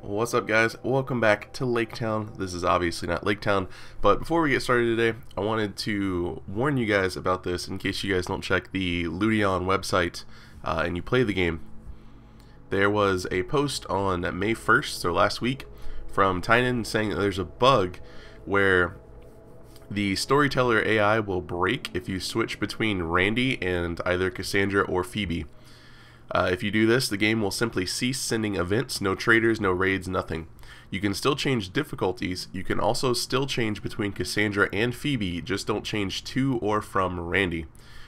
What's up, guys? Welcome back to Laketown. This is obviously not Laketown, but before we get started today, I wanted to warn you guys about this in case you guys don't check the Ludion website and you play the game. There was a post on May 1st, so last week, from Tynan saying that there's a bug where the storyteller AI will break if you switch between Randy and either Cassandra or Phoebe. If you do this, the game will simply cease sending events, no traders, no raids, nothing. You can still change difficulties. You can also still change between Cassandra and Phoebe, just don't change to or from Randy.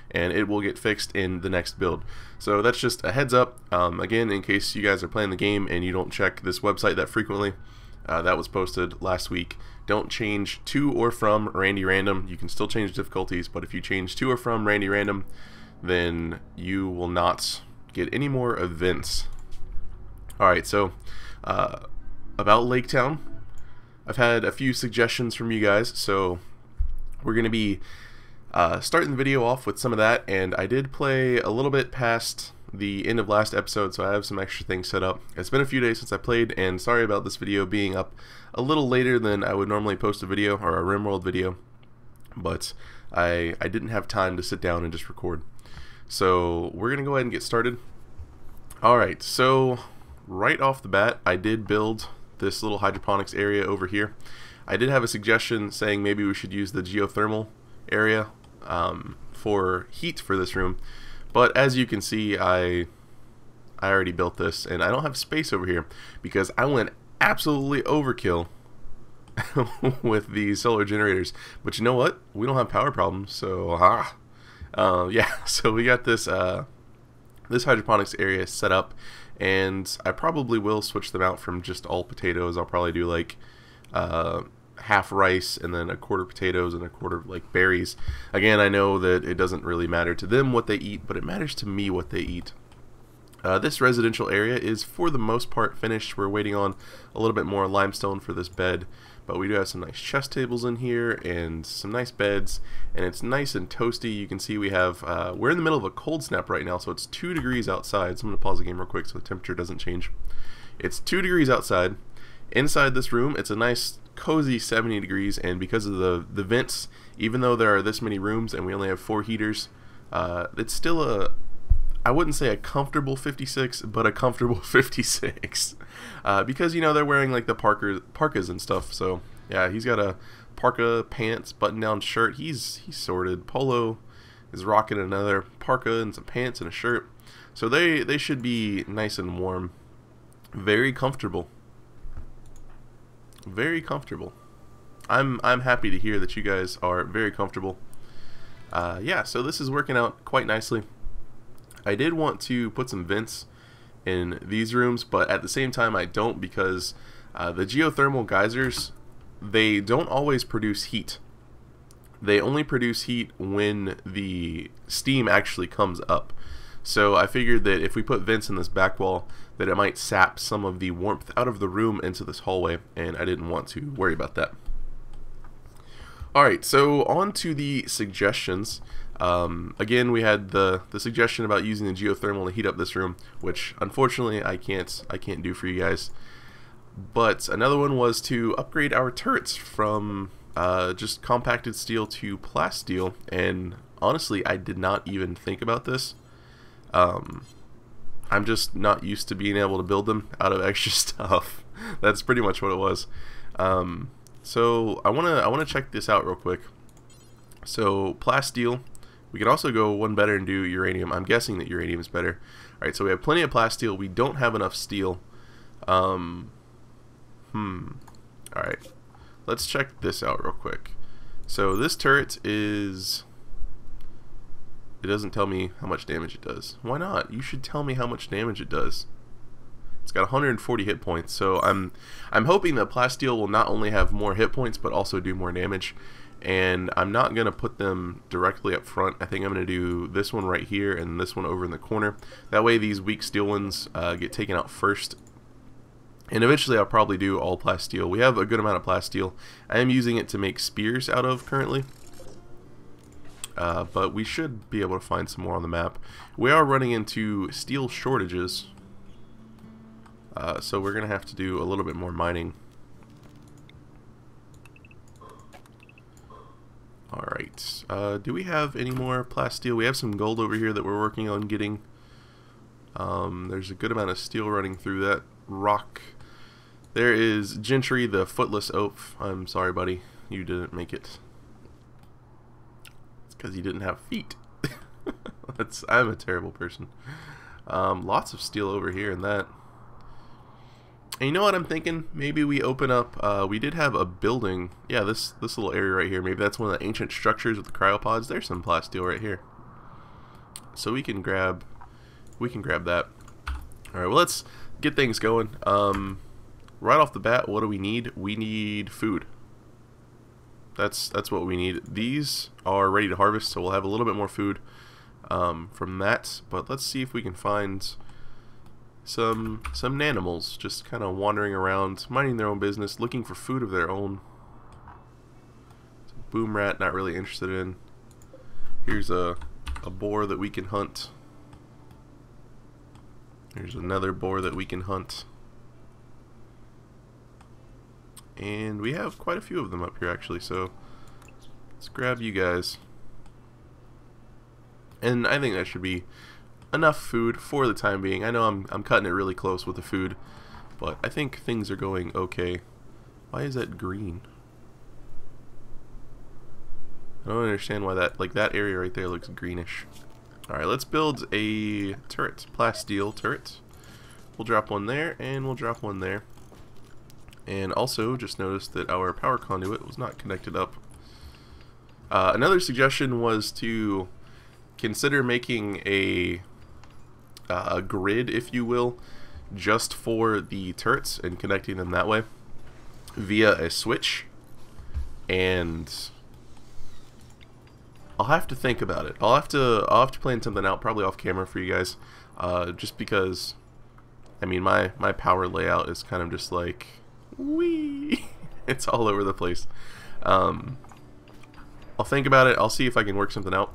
And it will get fixed in the next build. So that's just a heads up. Again, in case you guys are playing the game and you don't check this website that frequently, that was posted last week. Don't change to or from Randy Random. You can still change difficulties, but if you change to or from Randy Random, then you will not get any more events. Alright, so about Laketown, I've had a few suggestions from you guys, so we're going to be starting the video off with some of that, and I did play a little bit past the end of last episode, so I have some extra things set up. It's been a few days since I played, and sorry about this video being up a little later than I would normally post a video, or a RimWorld video, but I didn't have time to sit down and just record. So we're going to go ahead and get started. Alright, so right off the bat, I did build this little hydroponics area over here. I did have a suggestion saying maybe we should use the geothermal area for heat for this room. But as you can see, I already built this, and I don't have space over here because I went absolutely overkill with these solar generators. But you know what? We don't have power problems, so yeah, so we got this this hydroponics area set up, and I probably will switch them out from just all potatoes. I'll probably do like half rice and then a quarter potatoes and a quarter like berries. Again, I know that it doesn't really matter to them what they eat, but it matters to me what they eat. This residential area is for the most part finished. We're waiting on a little bit more limestone for this bed, but we do have some nice chest tables in here and some nice beds, and it's nice and toasty. You can see we have we're in the middle of a cold snap right now, so it's 2 degrees outside. So I'm going to pause the game real quick so the temperature doesn't change. It's 2 degrees outside. Inside this room, it's a nice cozy 70 degrees, and because of the vents, even though there are this many rooms and we only have 4 heaters, it's still I wouldn't say a comfortable 56, but a comfortable 56. Because, you know, they're wearing like the parkas and stuff. So yeah, he's got a parka, pants, button-down shirt. He's sorted. Polo is rocking another parka and some pants and a shirt. So they should be nice and warm. Very comfortable. Very comfortable. I'm happy to hear that you guys are very comfortable. Yeah, so this is working out quite nicely. I did want to put some vents in these rooms, but at the same time I don't, because the geothermal geysers, they don't always produce heat. They only produce heat when the steam actually comes up. So I figured that if we put vents in this back wall, that it might sap some of the warmth out of the room into this hallway, and I didn't want to worry about that. Alright, so on to the suggestions. Again, we had the suggestion about using the geothermal to heat up this room, which unfortunately I can't do for you guys. But another one was to upgrade our turrets from just compacted steel to plasteel, and honestly I did not even think about this. I'm just not used to being able to build them out of extra stuff. That's pretty much what it was. So I wanna check this out real quick. So plasteel. We could also go one better and do uranium. I'm guessing that uranium is better. Alright, so we have plenty of plasteel. We don't have enough steel. Alright. Let's check this out real quick. So this turret is... It doesn't tell me how much damage it does. Why not? You should tell me how much damage it does. It's got 140 hit points, so I'm hoping that plasteel will not only have more hit points, but also do more damage. And I'm not going to put them directly up front. I think I'm going to do this one right here and this one over in the corner. That way these weak steel ones get taken out first. And eventually I'll probably do all plasteel. We have a good amount of plasteel. I am using it to make spears out of currently. But we should be able to find some more on the map. We are running into steel shortages. So we're going to have to do a little bit more mining. Alright, do we have any more plasteel? We have some gold over here that we're working on getting. There's a good amount of steel running through that rock. There is Gentry, the footless oaf. I'm sorry, buddy. You didn't make it. It's because you didn't have feet. I'm a terrible person. Lots of steel over here in that. And you know what I'm thinking? Maybe we open up, we did have a building. Yeah, this little area right here. Maybe that's one of the ancient structures with the cryopods. There's some plasteel right here. So we can grab that. Alright, well, let's get things going. Right off the bat, what do we need? We need food. That's what we need. These are ready to harvest, so we'll have a little bit more food from that. But let's see if we can find some nanimals just kind of wandering around, minding their own business, looking for food of their own. Boom rat, not really interested in. Here's a boar that we can hunt. There's another boar that we can hunt. And we have quite a few of them up here actually, so let's grab you guys. And I think that should be enough food for the time being. I know I'm cutting it really close with the food, but I think things are going okay. Why is that green? I don't understand why that area right there looks greenish. Alright, let's build a turret, plasteel turret. We'll drop one there, and we'll drop one there. And also, just noticed that our power conduit was not connected up. Another suggestion was to consider making a grid, if you will, just for the turrets and connecting them that way via a switch. And I'll have to think about it. I'll have to plan something out, probably off camera for you guys, just because I mean my power layout is kind of just like wee. It's all over the place. I'll think about it. I'll see if I can work something out.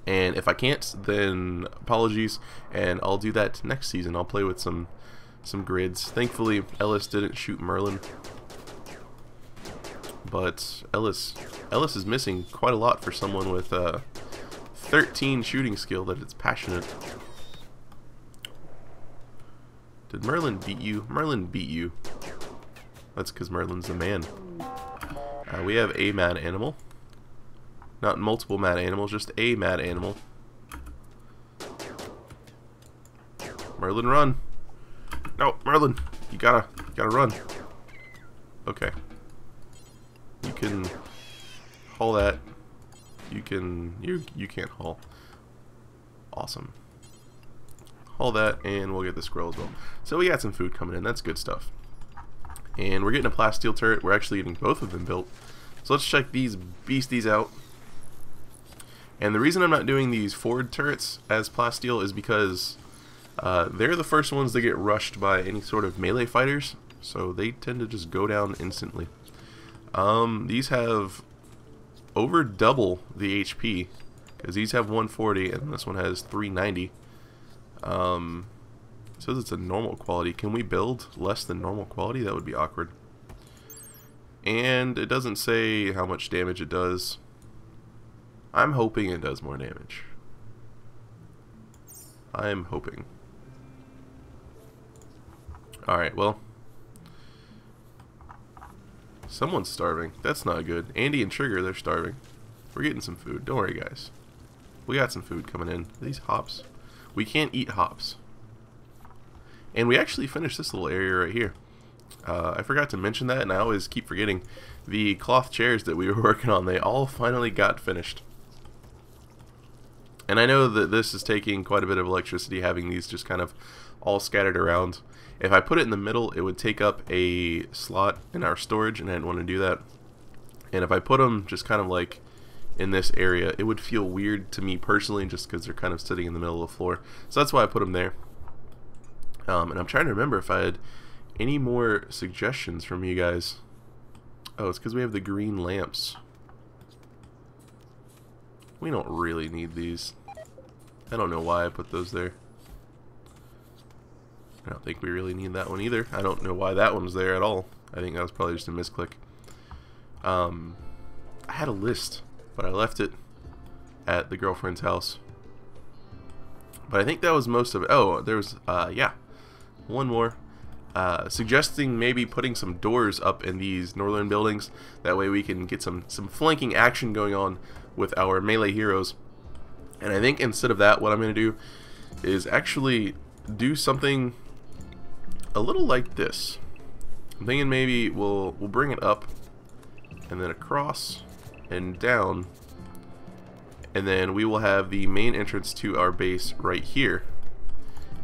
And if I can't, then apologies, and I'll do that next season. I'll play with some grids. Thankfully, Ellis didn't shoot Merlin, but Ellis is missing quite a lot for someone with 13 shooting skill. That it's passionate. Did Merlin beat you? Merlin beat you. That's because Merlin's the man. We have a mad animal. Not multiple mad animals, just a mad animal. Merlin, run! No, Merlin, you gotta run. Okay. You can haul that. You can't haul. Awesome. Haul that, and we'll get the squirrel as well. So we got some food coming in. That's good stuff. And we're getting a plasteel turret. We're actually getting both of them built. So let's check these beasties out. And the reason I'm not doing these forward turrets as plasteel is because they're the first ones that get rushed by any sort of melee fighters, so they tend to just go down instantly. These have over double the HP, because these have 140 and this one has 390. It says it's a normal quality. Can we build less than normal quality? That would be awkward. And it doesn't say how much damage it does. I'm hoping it does more damage. I'm hoping. Alright, well. Someone's starving. That's not good. Andy and Trigger, they're starving. We're getting some food. Don't worry, guys. We got some food coming in. Are these hops? We can't eat hops. And we actually finished this little area right here. I forgot to mention that, and I always keep forgetting. The cloth chairs that we were working on, they all finally got finished. And I know that this is taking quite a bit of electricity, having these just kind of all scattered around. If I put it in the middle, it would take up a slot in our storage, and I didn't want to do that. And if I put them just kind of like in this area, it would feel weird to me personally, just because they're kind of sitting in the middle of the floor. So that's why I put them there. And I'm trying to remember if I had any more suggestions from you guys. Oh, it's because we have the green lamps. We don't really need these. I don't know why I put those there. I don't think we really need that one either. I don't know why that one's there at all. I think that was probably just a misclick. I had a list, but I left it at the girlfriend's house. But I think that was most of it. Oh, there's, yeah, one more. Suggesting maybe putting some doors up in these northern buildings. That way we can get some flanking action going on with our melee heroes. And I think instead of that, what I'm going to do is actually do something a little like this. I'm thinking maybe we'll bring it up and then across and down, and then we will have the main entrance to our base right here.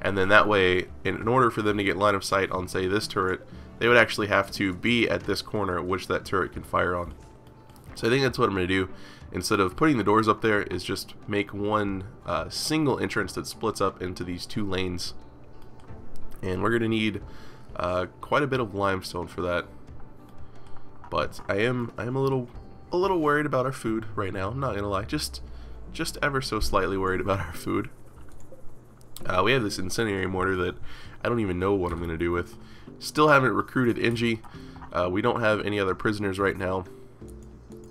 And then that way, in order for them to get line of sight on, say, this turret, they would actually have to be at this corner, which that turret can fire on. So I think that's what I'm going to do. Instead of putting the doors up there, is just make one single entrance that splits up into these two lanes. And we're going to need quite a bit of limestone for that. But I am a little worried about our food right now. I'm not going to lie, just ever so slightly worried about our food. We have this incendiary mortar that I don't even know what I'm going to do with. Still haven't recruited Inji. We don't have any other prisoners right now.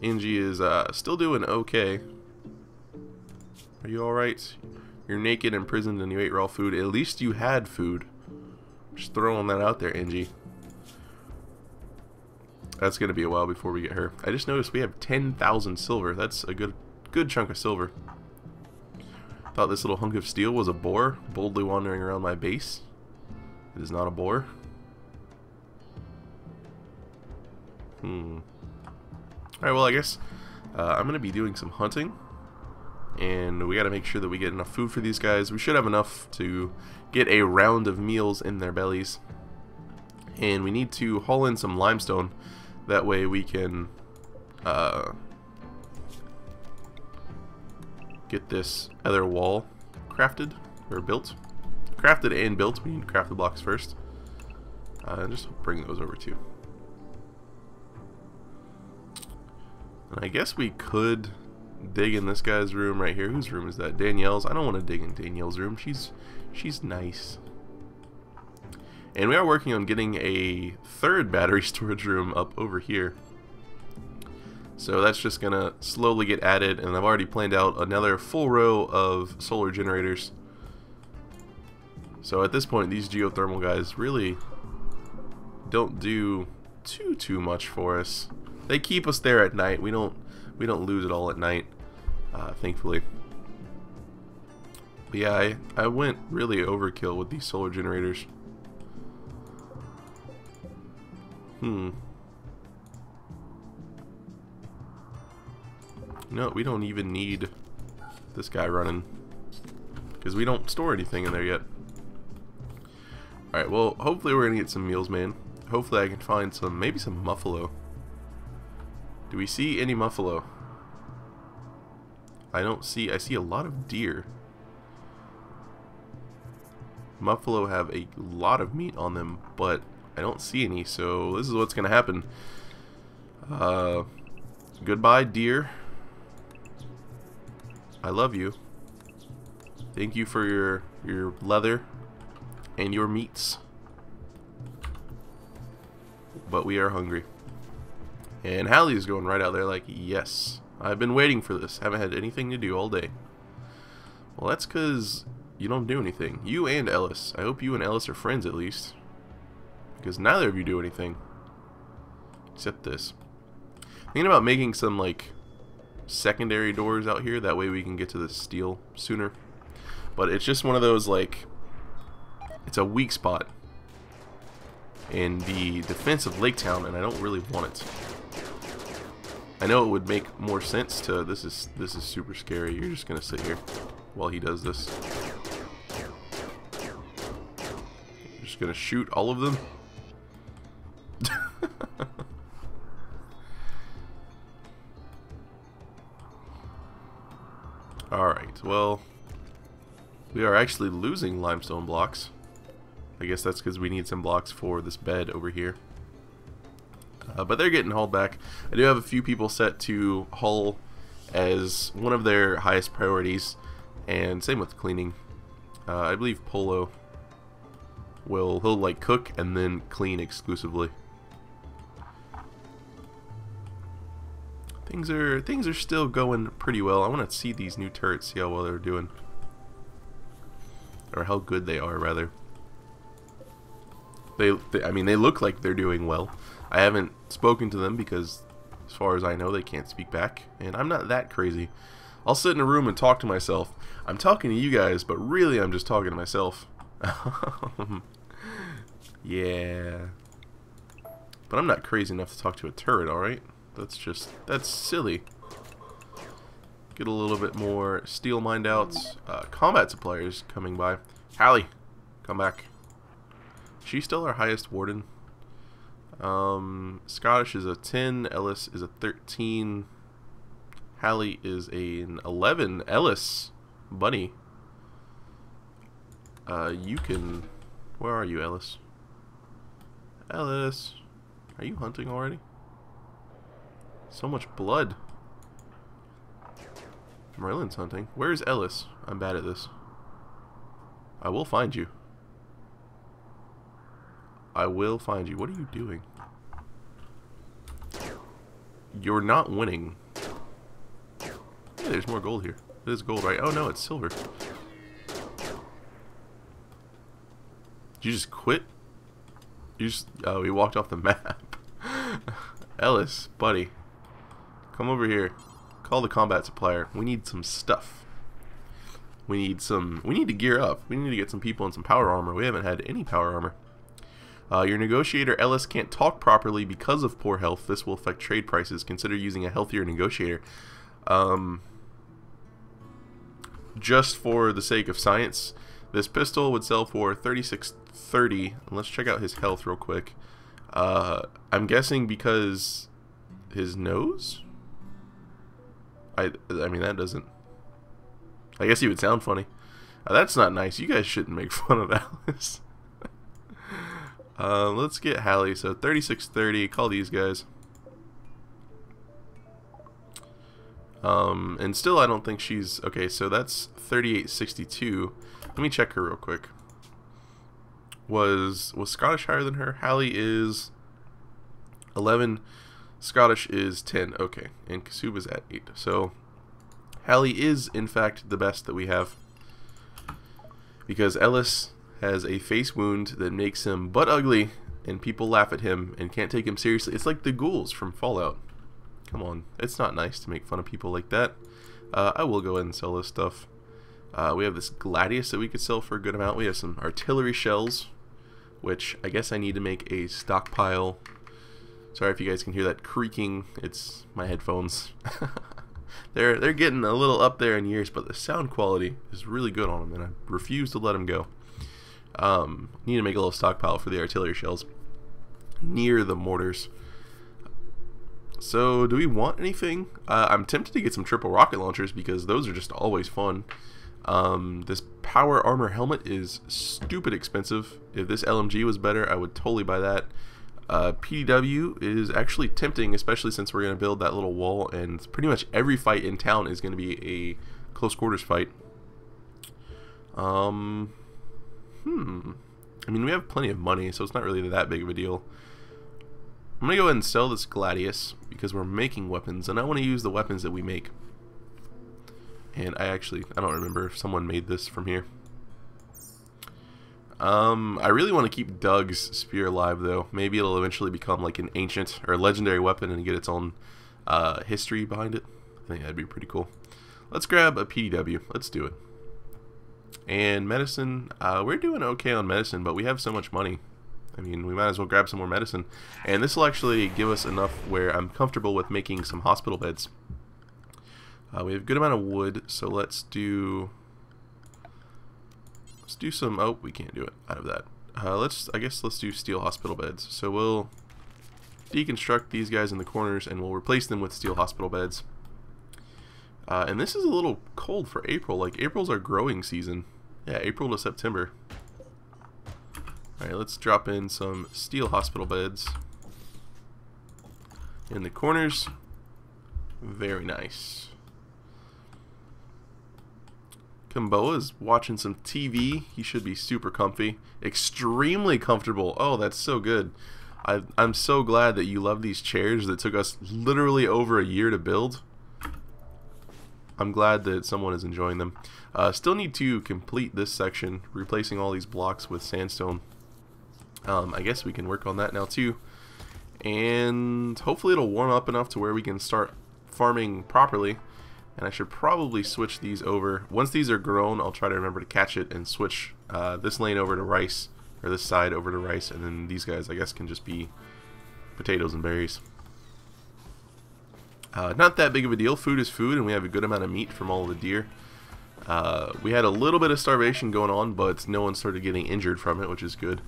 Inji is still doing okay. Are you alright? You're naked, imprisoned, and you ate raw food. At least you had food. Just throwing that out there, Inji. That's going to be a while before we get her. I just noticed we have 10,000 silver. That's a good chunk of silver. Thought this little hunk of steel was a boar boldly wandering around my base. It is not a boar. Alright, well, I guess I'm going to be doing some hunting. And we got to make sure that we get enough food for these guys. We should have enough to get a round of meals in their bellies. And we need to haul in some limestone. That way we can get this other wall crafted or built. Crafted and built. We need to craft the blocks first. Just bring those over too. And I guess we could dig in this guy's room right here. Whose room is that? Danielle's. I don't want to dig in Danielle's room. She's nice. And we are working on getting a third battery storage room up over here. So that's just going to slowly get added, and I've already planned out another full row of solar generators. So at this point, these geothermal guys really don't do too much for us. They keep us there at night. We don't lose it all at night, thankfully. But yeah, I went really overkill with these solar generators. No, we don't even need this guy running, because we don't store anything in there yet. Alright, well, hopefully we're gonna get some meals, man. Hopefully I can find maybe some muffalo. Do we see any muffalo? I see a lot of deer. Muffalo have a lot of meat on them, but I don't see any, so this is what's gonna happen. Goodbye, deer. I love you. Thank you for your leather and your meats. But we are hungry. And Hallie's going right out there like, yes, I've been waiting for this. Haven't had anything to do all day. Well, that's because you don't do anything. You and Ellis. I hope you and Ellis are friends at least. Because neither of you do anything. Except this. Thinking about making some, like, secondary doors out here. That way we can get to the steel sooner. But it's just one of those, like, it's a weak spot in the defense of Laketown, and I don't really want it. I know it would make more sense to... This is super scary. You're just gonna sit here while he does this. You're just gonna shoot all of them. Alright, well, we are actually losing limestone blocks. I guess that's because we need some blocks for this bed over here. But they're getting hauled back. I do have a few people set to haul as one of their highest priorities, and same with cleaning. I believe Polo he'll like cook and then clean exclusively. Things are still going pretty well. I want to see these new turrets, see how well they're doing, or how good they are rather. I mean, they look like they're doing well. I haven't spoken to them because, as far as I know, they can't speak back, and I'm not that crazy. I'll sit in a room and talk to myself. I'm talking to you guys, but really I'm just talking to myself. Yeah. But I'm not crazy enough to talk to a turret, alright? That's silly. Get a little bit more steel mined outs. Combat suppliers coming by. Hallie, come back. She's still our highest warden. Scottish is a 10. Ellis is a 13. Hallie is an 11. Ellis, buddy. You can... Where are you, Ellis? Ellis, are you hunting already? So much blood. Merlin's hunting. Where's Ellis? I'm bad at this. I will find you. I will find you. What are you doing? You're not winning. Hey, there's more gold here. It is gold, right? Oh no, it's silver. Did you just quit? You just... Oh, he walked off the map. Ellis, buddy. Come over here. Call the combat supplier. We need some stuff. We need to gear up. We need to get some people in some power armor. We haven't had any power armor. Your negotiator, Ellis, can't talk properly because of poor health. This will affect trade prices. Consider using a healthier negotiator. Just for the sake of science, this pistol would sell for $36.30. Let's check out his health real quick. I'm guessing because his nose? I mean, that doesn't... I guess he would sound funny. That's not nice. You guys shouldn't make fun of Alice. Let's get Hallie. So $36.30. Call these guys. And still, I don't think she's... Okay, so that's $38.62. Let me check her real quick. Was Scottish higher than her? Hallie is 11. Scottish is 10. Okay, and Kasuba's at 8. So Hallie is, in fact, the best that we have. Because Ellis has a face wound that makes him butt ugly, and people laugh at him and can't take him seriously. It's like the ghouls from Fallout. Come on, it's not nice to make fun of people like that. I will go ahead and sell this stuff. We have this Gladius that we could sell for a good amount. We have some artillery shells, which I guess I need to make a stockpile. Sorry if you guys can hear that creaking. It's my headphones. They're getting a little up there in years, but the sound quality is really good on them, and I refuse to let them go. Need to make a little stockpile for the artillery shells near the mortars. So, do we want anything? I'm tempted to get some triple rocket launchers because those are just always fun. This power armor helmet is stupid expensive. If this LMG was better, I would totally buy that. PDW is actually tempting, especially since we're going to build that little wall, and pretty much every fight in town is going to be a close quarters fight. I mean, we have plenty of money, so it's not really that big of a deal. I'm going to go ahead and sell this Gladius because we're making weapons, and I want to use the weapons that we make. And I don't remember if someone made this from here. I really want to keep Doug's spear alive, though. Maybe it'll eventually become like an ancient or legendary weapon and get its own history behind it. I think that'd be pretty cool. Let's grab a PDW. Let's do it. And medicine, we're doing okay on medicine, but we have so much money. I mean, we might as well grab some more medicine. And this will actually give us enough where I'm comfortable with making some hospital beds. We have a good amount of wood, so let's do some... Oh, we can't do it out of that. I guess let's do steel hospital beds. So we'll deconstruct these guys in the corners, and we'll replace them with steel hospital beds. And this is a little cold for April. Like, April's our growing season. Yeah, April to September. Alright, let's drop in some steel hospital beds in the corners. Very nice. Kamboa's watching some TV. He should be super comfy. Extremely comfortable. Oh, that's so good. I'm so glad that you love these chairs that took us literally over a year to build. I'm glad that someone is enjoying them. Still need to complete this section, replacing all these blocks with sandstone. I guess we can work on that now too. And hopefully it'll warm up enough to where we can start farming properly. And I should probably switch these over. Once these are grown, I'll try to remember to catch it and switch this lane over to rice, or this side over to rice, and then these guys I guess can just be potatoes and berries. Not that big of a deal. Food is food, and we have a good amount of meat from all of the deer. We had a little bit of starvation going on, but no one started getting injured from it, which is good.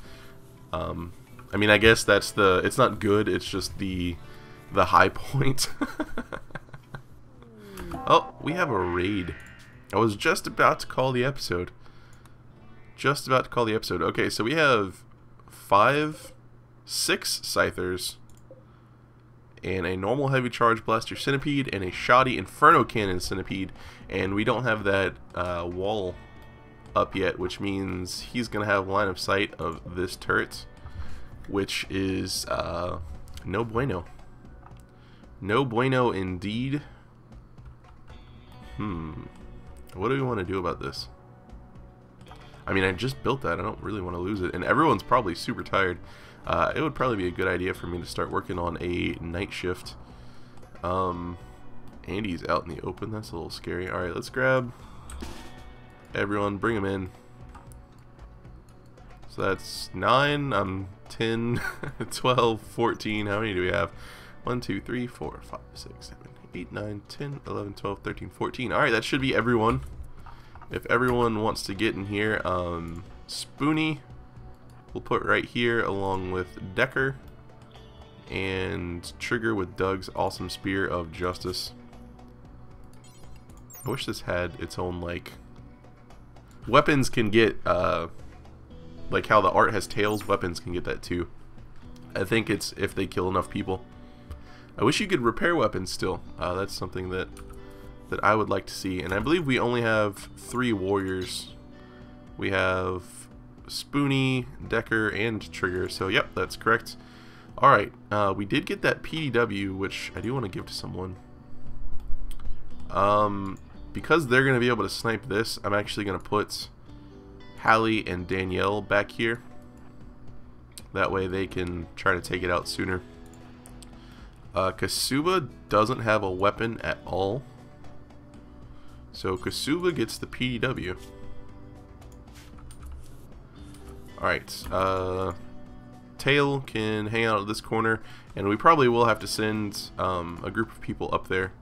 I mean, I guess that's it's not good, it's just the high point. Oh, we have a raid. I was just about to call the episode. Okay, so we have 6 scythers, and a normal heavy charge blaster centipede, and a shoddy inferno cannon centipede, and we don't have that wall up yet, which means he's gonna have line of sight of this turret, which is no bueno. No bueno indeed. What do we want to do about this? I mean, I just built that. I don't really want to lose it, and everyone's probably super tired. It would probably be a good idea for me to start working on a night shift. Andy's out in the open. That's a little scary. Alright, let's grab everyone, bring them in. So that's 9, 10, 12, 14. How many do we have? 1, 2, 3, 4, 5, 6, 7, 8, 9, 10, 11, 12, 13, 14. Alright, that should be everyone. If everyone wants to get in here, Spoony we'll put right here along with Decker, and Trigger with Doug's awesome Spear of Justice. I wish this had its own, like, weapons can get, like how the art has tails, weapons can get that too. I think it's if they kill enough people. I wish you could repair weapons still. That's something that I would like to see. And I believe we only have 3 warriors. We have Spoony, Decker, and Trigger. So yep, that's correct. Alright, we did get that PDW, which I do want to give to someone. Because they're going to be able to snipe this, I'm actually going to put Hallie and Danielle back here. That way they can try to take it out sooner. Kasuba doesn't have a weapon at all, so Kasuba gets the PDW. Alright, Tail can hang out at this corner, and we probably will have to send a group of people up there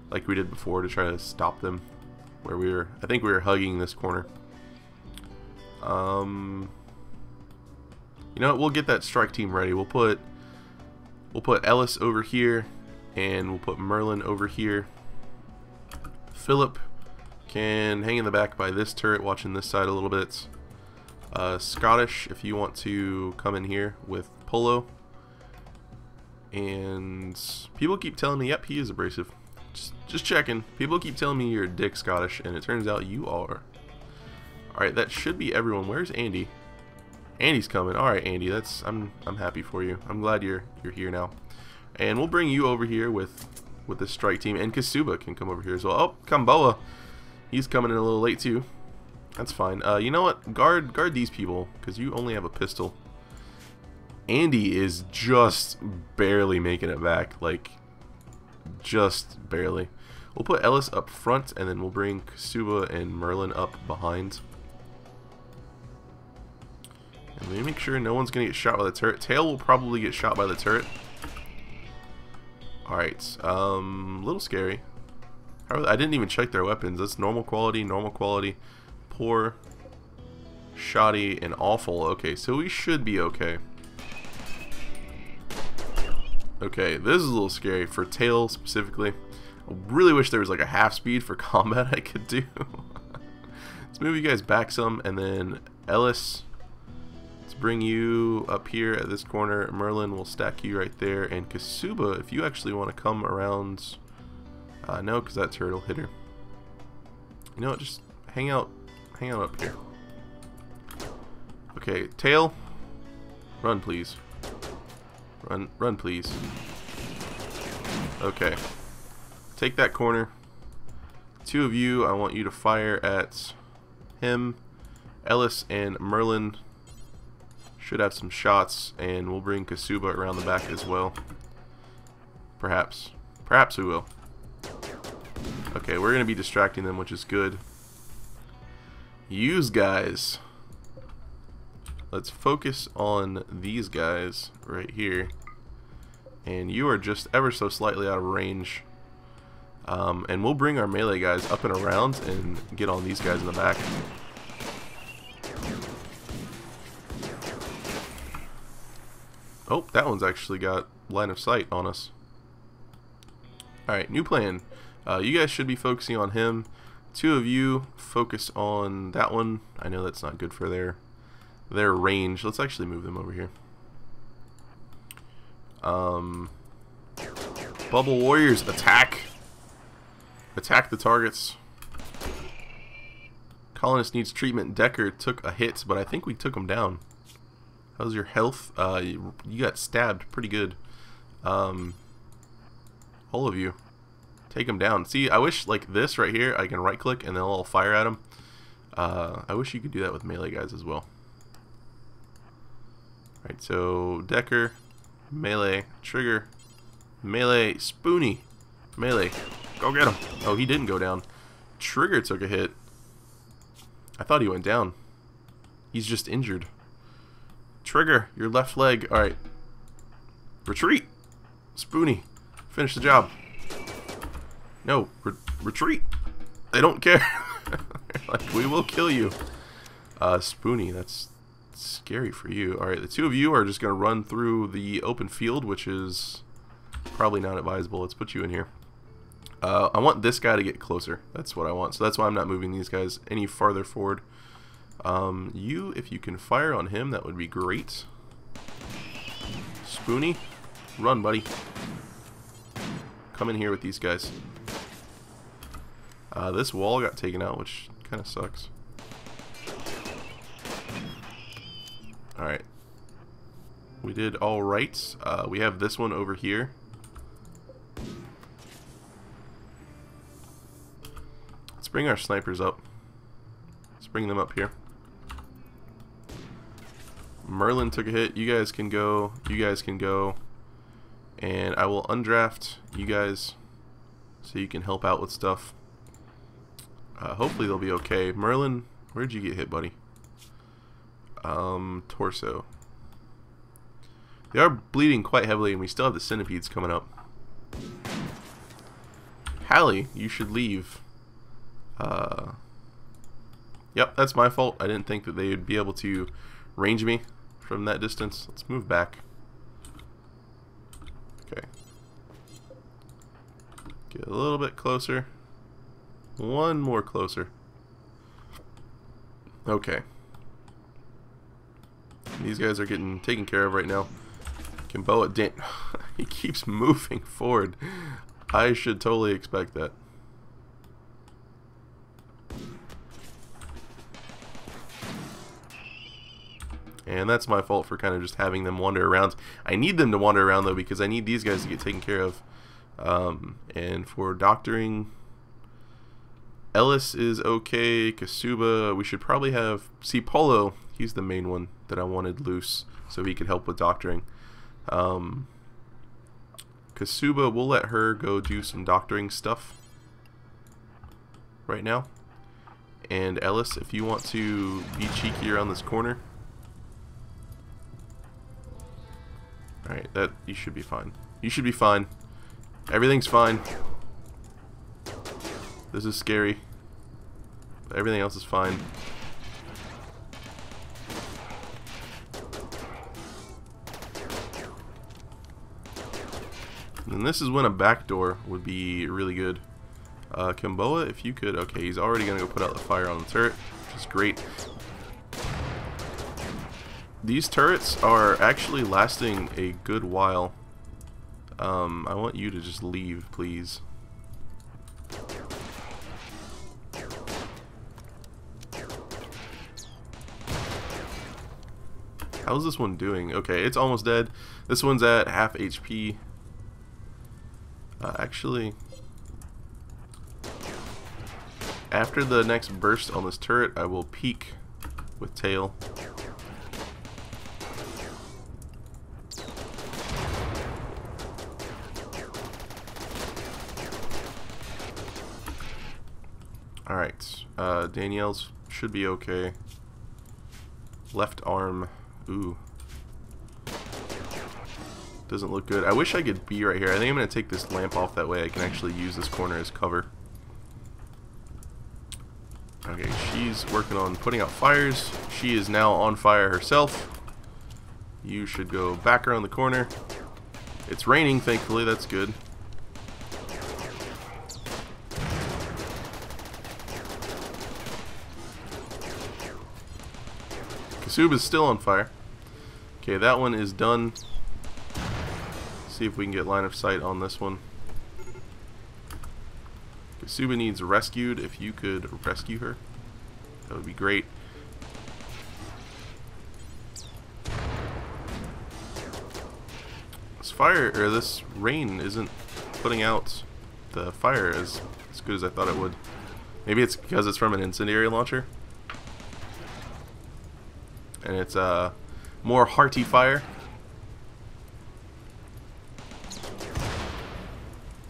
like we did before to try to stop them where we were. I think we were hugging this corner. You know what, we'll get that strike team ready. We'll put Ellis over here, and we'll put Merlin over here. Philip can hang in the back by this turret, watching this side a little bit. Scottish, if you want to come in here with Polo. And people keep telling me, yep, he is abrasive. Just checking. People keep telling me you're a dick, Scottish, and it turns out you are. Alright, that should be everyone. Where's Andy? Andy's coming. Alright, Andy, I'm happy for you. I'm glad you're here now. And we'll bring you over here with this strike team, and Kasuba can come over here as well. Oh, Kamboa. He's coming in a little late too. That's fine. You know what? Guard these people, because you only have a pistol. Andy is just barely making it back, like just barely. We'll put Ellis up front, and then we'll bring Kasuba and Merlin up behind. And let me make sure no one's gonna get shot by the turret. Tail will probably get shot by the turret. Alright, a little scary. I didn't even check their weapons. That's normal quality, poor, shoddy, and awful. Okay, so we should be okay. Okay, this is a little scary for Tail specifically. I really wish there was like a half speed for combat I could do. Let's move you guys back some, and then Ellis, let's bring you up here at this corner. Merlin will stack you right there, and Kasuba, if you actually want to come around, no, because that turret will hit her. You know what, just hang out up here. Okay, tail, run please. Run please. Okay. Take that corner. Two of you, I want you to fire at him. Ellis and Merlin should have some shots, and we'll bring Kasuba around the back as well. Perhaps. Perhaps we will. Okay, we're going to be distracting them, which is good. Use guys. Let's focus on these guys right here. And you are just ever so slightly out of range. And we'll bring our melee guys up and around and get on these guys in the back. Oh, that one's actually got line of sight on us. Alright, new plan. You guys should be focusing on him. Two of you focus on that one. I know that's not good for their range. Let's actually move them over here. Bubble Warriors, attack! Attack the targets. Colonist needs treatment. Decker took a hit, but I think we took him down. How's your health? You got stabbed pretty good. All of you. Take him down. See, I wish, like this right here, I can right click and then I'll fire at him. I wish you could do that with melee guys as well. Alright, so Decker, melee, trigger, melee, Spoonie, melee. Go get him. Oh, he didn't go down. Trigger took a hit. I thought he went down. He's just injured. Trigger, your left leg. Alright. Retreat. Spoonie, finish the job. No, retreat. They don't care. Like, we will kill you. Spoonie, that's scary for you. Alright, the two of you are just going to run through the open field, which is probably not advisable. Let's put you in here. I want this guy to get closer. That's what I want. So that's why I'm not moving these guys any farther forward. You, if you can fire on him, that would be great. Spoonie, run, buddy. Come in here with these guys. This wall got taken out, which kind of sucks. Alright. We did alright. We have this one over here. Let's bring our snipers up. Let's bring them up here. Merlin took a hit. You guys can go. You guys can go. And I will undraft you guys so you can help out with stuff. Hopefully they'll be okay. Merlin, where'd you get hit, buddy? Torso. They are bleeding quite heavily, and we still have the centipedes coming up. Hallie, you should leave. Yep, that's my fault. I didn't think that they would be able to range me from that distance. Let's move back. Okay. Get a little bit closer. One more closer. Okay. These guys are getting taken care of right now. Kimboa, he keeps moving forward. I should totally expect that. And that's my fault for kind of just having them wander around. I need them to wander around though, because I need these guys to get taken care of. And for doctoring, Ellis is okay. Kasuba, we should probably have... See, Polo, he's the main one that I wanted loose so he could help with doctoring. Kasuba, we'll let her go do some doctoring stuff right now. And Ellis, if you want to be cheeky around this corner. Alright, that you should be fine. You should be fine. Everything's fine. This is scary. But everything else is fine. And this is when a backdoor would be really good. Kimboa, if you could... Okay, he's already going to go put out the fire on the turret, which is great. These turrets are actually lasting a good while. I want you to just leave, please. How's this one doing? Okay, it's almost dead. This one's at half HP. Actually, after the next burst on this turret, I will peek with tail. Alright, Danielle's should be okay. Left arm, ooh. Doesn't look good. I wish I could be right here. I think I'm going to take this lamp off, that way I can actually use this corner as cover. Okay, she's working on putting out fires. She is now on fire herself. You should go back around the corner. It's raining, thankfully, that's good. Kasuba's still on fire. Okay, that one is done. See if we can get line of sight on this one. Kasuba needs rescued. If you could rescue her, that would be great. This fire, or this rain, isn't putting out the fire as good as I thought it would. Maybe it's because it's from an incendiary launcher, and it's more hearty fire.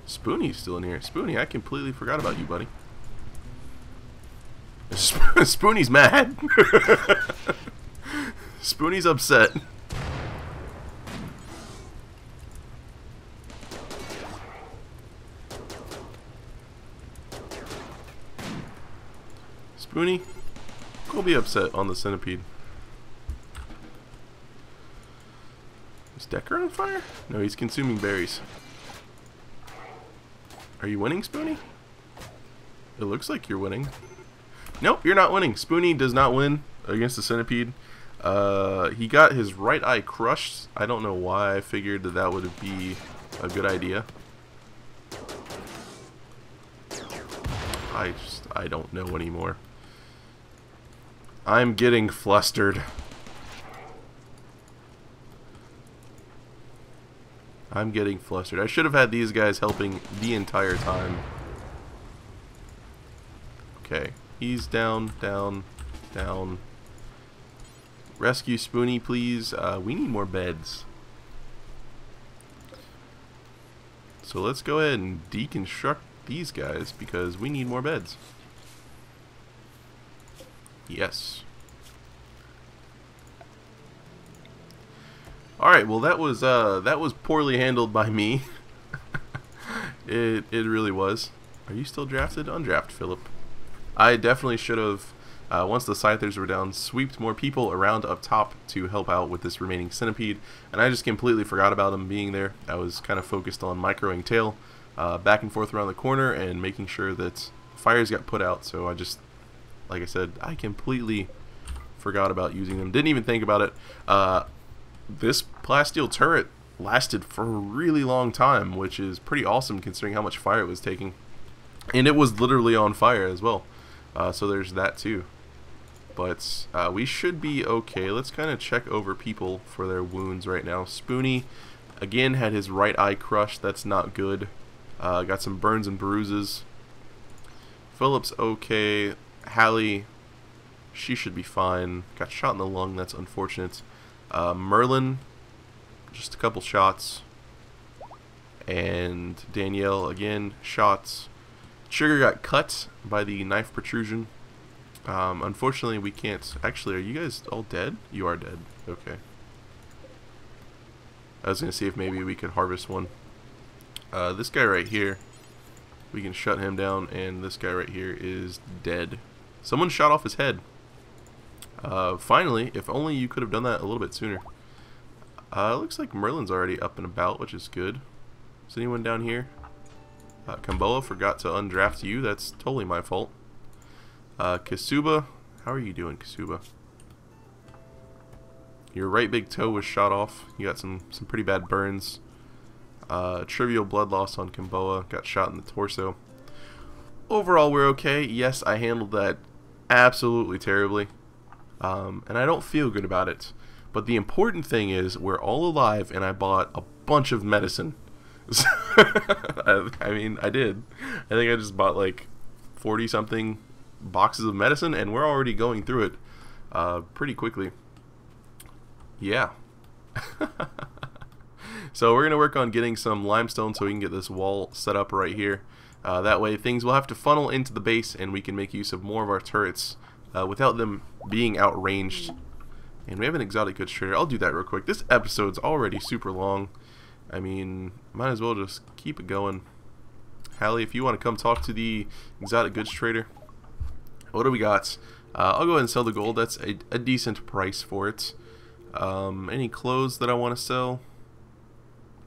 Spoonie's still in here. Spoonie, I completely forgot about you, buddy. Spoonie's mad. Spoonie's upset. Spoonie, go be upset on the centipede. Is Decker on fire? No, he's consuming berries. Are you winning, Spoonie? It looks like you're winning. Nope, you're not winning. Spoonie does not win against the centipede. He got his right eye crushed. I don't know why I figured that that would be a good idea. I don't know anymore. I'm getting flustered. I'm getting flustered. I should have had these guys helping the entire time. Okay. He's down, down, down. Rescue Spoonie, please. We need more beds. So let's go ahead and deconstruct these guys because we need more beds. Yes. Alright, well that was poorly handled by me. It really was. Are you still drafted? Undraft, Philip. I definitely should have, once the Scythers were down, sweeped more people around up top to help out with this remaining centipede, and I just completely forgot about them being there. I was kind of focused on microing tail back and forth around the corner and making sure that fires got put out, so I just, like I said, I completely forgot about using them. Didn't even think about it. This plasteel turret lasted for a really long time, which is pretty awesome considering how much fire it was taking. And it was literally on fire as well. So there's that too. But we should be okay. Let's kind of check over people for their wounds right now. Spoonie, again, had his right eye crushed. That's not good. Got some burns and bruises. Philip's okay. Hallie, she should be fine. Got shot in the lung. That's unfortunate. Merlin, just a couple shots. And Danielle, again, shots. Sugar got cut by the knife protrusion. Unfortunately, we can't... Actually, are you guys all dead? You are dead. Okay. I was going to see if maybe we could harvest one. This guy right here, we can shut him down, and this guy right here is dead. Someone shot off his head. Finally, if only you could have done that a little bit sooner. Looks like Merlin's already up and about, which is good. Is anyone down here? Kamboa, forgot to undraft you. That's totally my fault. Kasuba, how are you doing, Kasuba? Your right big toe was shot off. You got some pretty bad burns. Trivial blood loss on Kamboa. Got shot in the torso. Overall, we're okay. Yes, I handled that absolutely terribly. And I don't feel good about it. But the important thing is we're all alive, and I bought a bunch of medicine. I mean, I did. I think I just bought like 40 something boxes of medicine, and we're already going through it pretty quickly. Yeah. So we're going to work on getting some limestone so we can get this wall set up right here. That way things will have to funnel into the base, and we can make use of more of our turrets without them being outranged. And we have an exotic goods trader. I'll do that real quick. This episode's already super long. I mean, might as well just keep it going. Hallie, if you want to come talk to the exotic goods trader. What do we got? I'll go ahead and sell the gold. That's a decent price for it. Any clothes that I want to sell?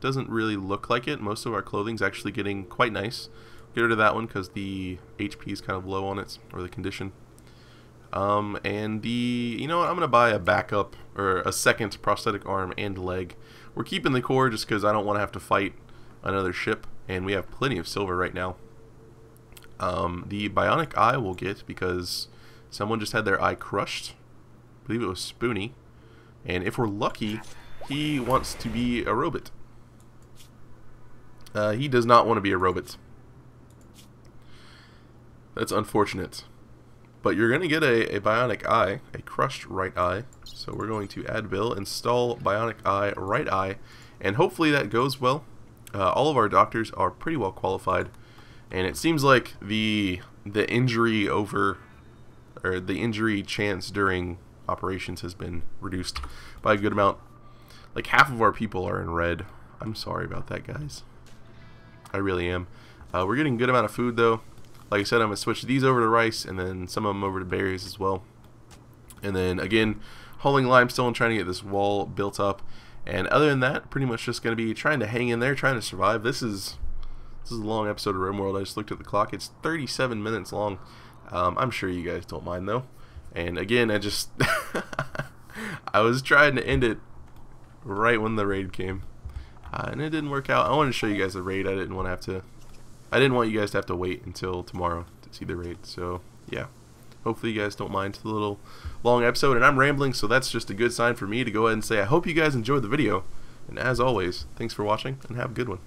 Doesn't really look like it. Most of our clothing's actually getting quite nice. Get rid of that one because the HP is kind of low on it, or the condition. And you know what, I'm going to buy a backup, or a second prosthetic arm and leg. We're keeping the core just because I don't want to have to fight another ship, and we have plenty of silver right now. The bionic eye we'll get because someone just had their eye crushed. I believe it was Spoony. And if we're lucky, he wants to be a robot. He does not want to be a robot. That's unfortunate. But you're going to get a bionic eye, a crushed right eye. So we're going to add bill, install bionic eye, right eye, and hopefully that goes well. All of our doctors are pretty well qualified, and it seems like the injury the injury chance during operations has been reduced by a good amount. Like half of our people are in red. I'm sorry about that, guys. I really am. We're getting a good amount of food though. Like I said, I'm going to switch these over to rice, and then some of them over to berries as well. And then, again, hauling limestone, trying to get this wall built up. And other than that, pretty much just going to be trying to hang in there, trying to survive. This is a long episode of RimWorld. I just looked at the clock. It's 37 minutes long. I'm sure you guys don't mind, though. And, again, I just... I was trying to end it right when the raid came. And it didn't work out. I wanted to show you guys the raid. I didn't want you guys to have to wait until tomorrow to see the raid. So, yeah. Hopefully you guys don't mind the little long episode. And I'm rambling, so that's just a good sign for me to go ahead and say I hope you guys enjoyed the video. And as always, thanks for watching, and have a good one.